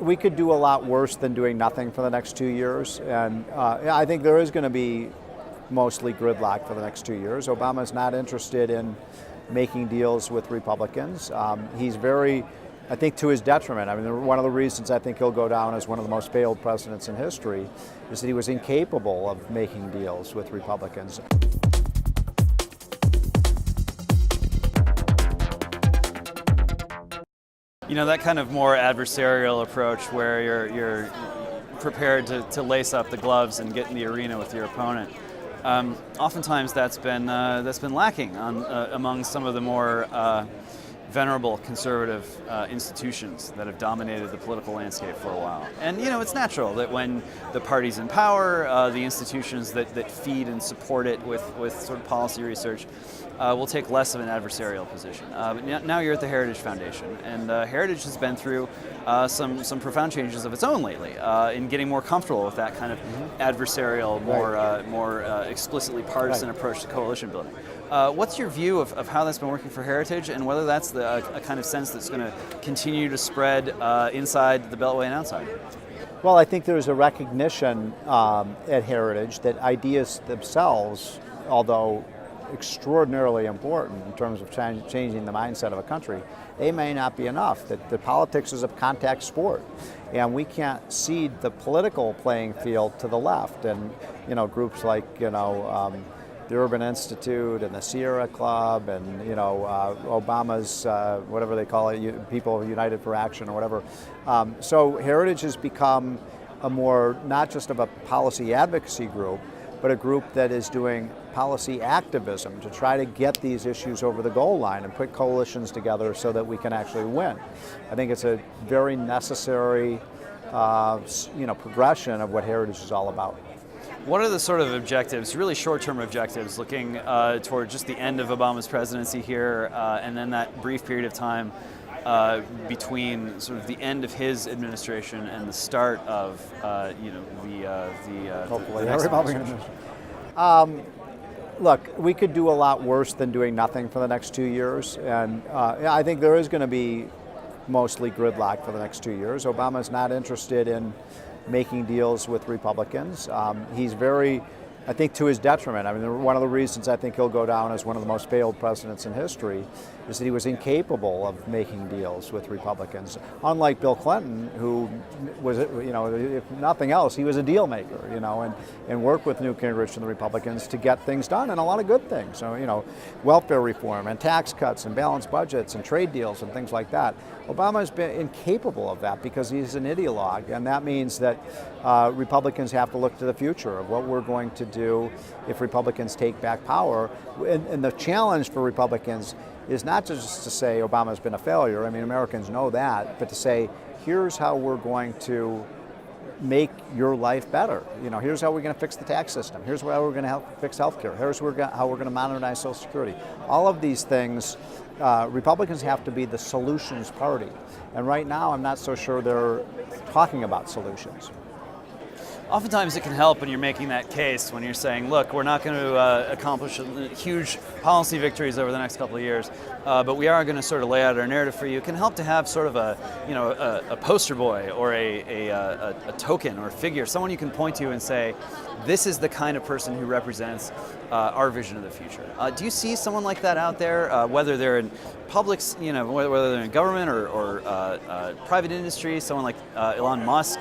we could do a lot worse than doing nothing for the next 2 years. And I think there is going to be mostly gridlock for the next 2 years. Obama's not interested in making deals with Republicans. He's very, I think, to his detriment. I mean, one of the reasons I think he'll go down as one of the most failed presidents in history is that he was incapable of making deals with Republicans. You know, that kind of more adversarial approach where you're prepared to lace up the gloves and get in the arena with your opponent. Oftentimes that's been lacking among some of the more venerable conservative institutions that have dominated the political landscape for a while. And you know, it's natural that when the party's in power, the institutions that feed and support it with sort of policy research will take less of an adversarial position. But now you're at the Heritage Foundation, and Heritage has been through some profound changes of its own lately in getting more comfortable with that kind of adversarial, more explicitly partisan approach to coalition building. What's your view of how that's been working for Heritage, and whether that's a kind of sense that's going to continue to spread inside the Beltway and outside? Well, I think there's a recognition at Heritage that ideas themselves, although extraordinarily important in terms of changing the mindset of a country, they may not be enough. That the politics is a contact sport, and we can't cede the political playing field to the left. And you know, groups like the Urban Institute and the Sierra Club, and Obama's whatever they call it, People United for Action or whatever. So Heritage has become a more, not just of a policy advocacy group, but a group that is doing policy activism to try to get these issues over the goal line and put coalitions together so that we can actually win. I think it's a very necessary progression of what Heritage is all about. What are the sort of objectives, really short-term objectives, looking toward just the end of Obama's presidency here, and then that brief period of time between sort of the end of his administration and the start of hopefully the next Republican administration? Look, we could do a lot worse than doing nothing for the next 2 years, and I think there is going to be mostly gridlock for the next 2 years. Obama's not interested in making deals with Republicans. He's very, I think, to his detriment. I mean, one of the reasons I think he'll go down as one of the most failed presidents in history is that he was incapable of making deals with Republicans. Unlike Bill Clinton, who was, if nothing else, he was a deal maker, and worked with Newt Gingrich and the Republicans to get things done, and a lot of good things. So, welfare reform and tax cuts and balanced budgets and trade deals and things like that. Obama's been incapable of that because he's an ideologue, and that means that Republicans have to look to the future of what we're going to do if Republicans take back power. And the challenge for Republicans is not just to say Obama's been a failure. I mean, Americans know that, but to say, here's how we're going to make your life better. Here's how we're going to fix the tax system. Here's how we're going to fix healthcare. Here's how we're going to modernize Social Security. All of these things, Republicans have to be the solutions party. And right now, I'm not so sure they're talking about solutions. Oftentimes it can help when you're making that case, when you're saying, look, we're not going to accomplish huge policy victories over the next couple of years, but we are going to sort of lay out our narrative for you. It can help to have sort of a poster boy or a token or a figure, someone you can point to and say, this is the kind of person who represents our vision of the future. Do you see someone like that out there, whether they're in public, whether they're in government or private industry, someone like Elon Musk?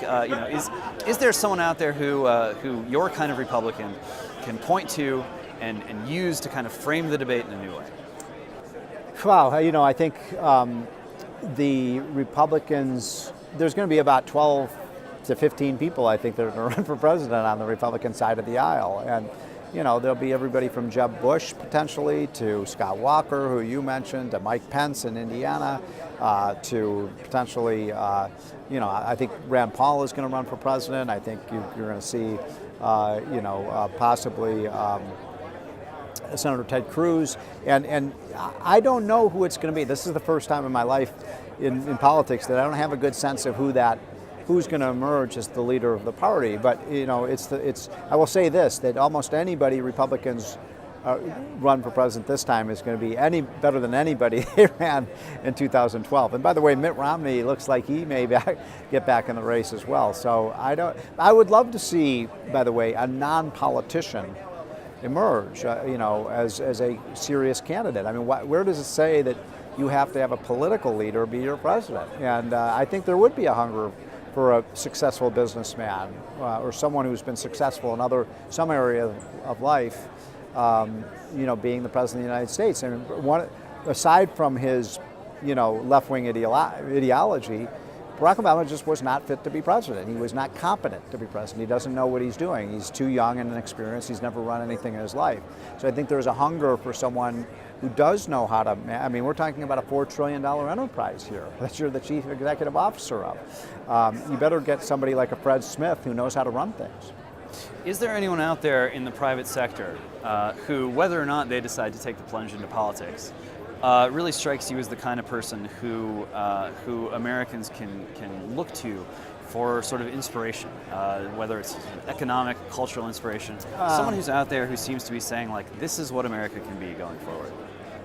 Is there someone out there who your kind of Republican can point to and use to kind of frame the debate in a new way? Wow, I think the Republicans, there's going to be about 12 to 15 people, I think, that are going to run for president on the Republican side of the aisle. And, there'll be everybody from Jeb Bush, potentially, to Scott Walker, who you mentioned, to Mike Pence in Indiana, to potentially, I think Rand Paul is going to run for president. I think you're going to see, possibly Senator Ted Cruz. And I don't know who it's going to be. This is the first time in my life in politics that I don't have a good sense of who's going to emerge as the leader of the party. But I will say this, that almost anybody Republicans run for president this time is going to be any better than anybody they ran in 2012. And by the way, Mitt Romney looks like he may get back in the race as well. So I would love to see, by the way, a non-politician emerge, as a serious candidate. I mean, where does it say that you have to have a political leader be your president? And I think there would be a hunger for a successful businessman or someone who's been successful in some area of life, being the president of the United States. I mean, aside from his, left-wing ideology, Barack Obama just was not fit to be president. He was not competent to be president. He doesn't know what he's doing. He's too young and inexperienced. He's never run anything in his life. So I think there's a hunger for someone who does know how to, we're talking about a $4 trillion enterprise here that you're the chief executive officer of. You better get somebody like a Fred Smith who knows how to run things. Is there anyone out there in the private sector who, whether or not they decide to take the plunge into politics, really strikes you as the kind of person who Americans can look to for sort of inspiration, whether it's economic, cultural inspiration? Someone who's out there who seems to be saying, like, this is what America can be going forward.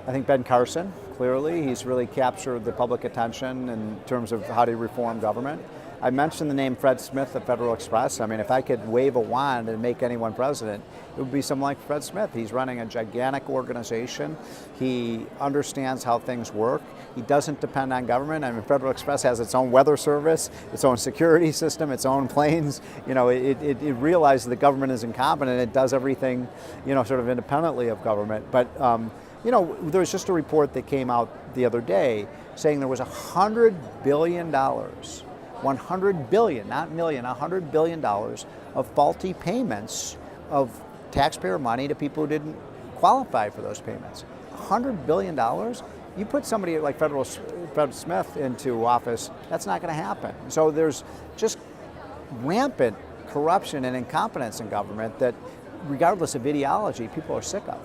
I think Ben Carson, clearly, he's really captured the public attention in terms of how to reform government. I mentioned the name Fred Smith at Federal Express. I mean, if I could wave a wand and make anyone president, it would be someone like Fred Smith. He's running a gigantic organization. He understands how things work. He doesn't depend on government. I mean, Federal Express has its own weather service, its own security system, its own planes. It realizes the government is incompetent. It does everything, sort of independently of government. But, there was just a report that came out the other day saying there was $100 billion 100 billion, not million, $100 billion of faulty payments of taxpayer money to people who didn't qualify for those payments. $100 billion? You put somebody like Fred Smith into office, that's not going to happen. So there's just rampant corruption and incompetence in government that, regardless of ideology, people are sick of.